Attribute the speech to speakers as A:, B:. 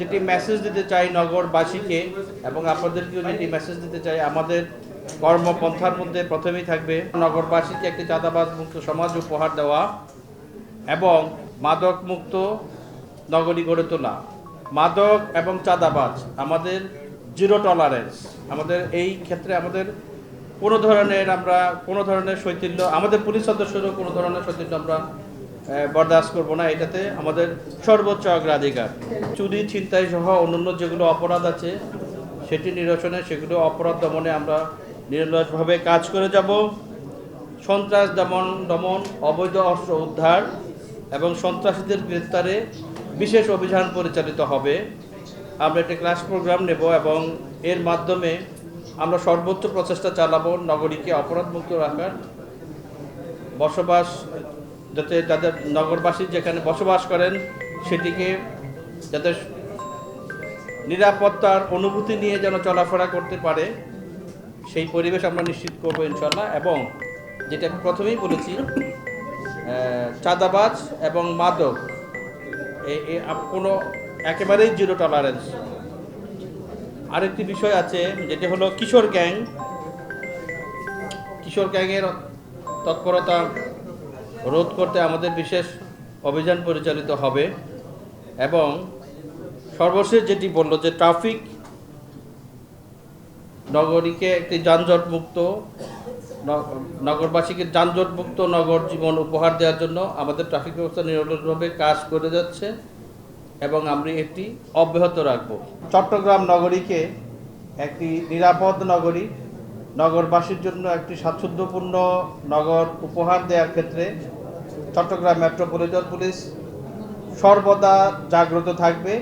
A: যেটি মেসেজ দিতে চাই নগরবাসীকে এবং আপনাদেরকেও যেটি মেসেজ দিতে চাই, আমাদের কর্মপন্থার মধ্যে প্রথমেই থাকবে নগরবাসীকে একটি চাঁদাবাজ মুক্ত সমাজ উপহার দেওয়া এবং মাদক মুক্ত নগরী গড়ে তোলা। মাদক এবং চাঁদাবাজ আমাদের জিরো টলারেন্স। আমাদের এই ক্ষেত্রে আমাদের কোনো ধরনের শৈথিল্য, আমাদের পুলিশ সদস্যরও কোনো ধরনের শৈথিল্য আমরা বরদাস্ত করবো না। এটাতে আমাদের সর্বোচ্চ অগ্রাধিকার। চুরি, ছিনতাই সহ অন্যান্য যেগুলো অপরাধ আছে সেটি নিরসনে, সেগুলো অপরাধ দমনে আমরা নিরলসভাবে কাজ করে যাব। সন্ত্রাস দমন, অবৈধ অস্ত্র উদ্ধার এবং সন্ত্রাসীদের গ্রেফতারে বিশেষ অভিযান পরিচালিত হবে। আমরা একটা ক্লাস প্রোগ্রাম নেব এবং এর মাধ্যমে আমরা সর্বোচ্চ প্রচেষ্টা চালাবো নগরীকে অপরাধমুক্ত রাখার। বসবাস যাতে তাদের নগরবাসী যেখানে বসবাস করেন সেটিকে যাতে নিরাপত্তার অনুভূতি নিয়ে যেন চলাফেরা করতে পারে, সেই পরিবেশ আমরা নিশ্চিত করবো ইনশাল্লাহ। এবং যেটা প্রথমেই বলেছি, চাঁদাবাজ এবং মাদক কোনো একেবারেই জিরো টলারেন্স। আরেকটি বিষয় আছে যেটি হলো কিশোর গ্যাংয়ের তৎপরতা রোধ করতে আমাদের বিশেষ অভিযান পরিচালিত হবে। এবং সর্বশেষ যেটি বলল যে ট্রাফিক, নগরীকে একটি যানজটমুক্ত নগরবাসীকে যানজটমুক্ত নগর জীবন উপহার দেওয়ার জন্য আমাদের ট্রাফিক ব্যবস্থা নিরলসভাবে কাজ করে যাচ্ছে এবং আমরা এটি অব্যাহত রাখব। চট্টগ্রাম নগরীকে একটি নিরাপদ নগরী, নগরবাসীর জন্য একটি স্বাচ্ছন্দ্যপূর্ণ নগর উপহার দেওয়ার ক্ষেত্রে চট্টগ্রাম মেট্রোপলিটন পুলিশ সর্বদা জাগ্রত থাকবে।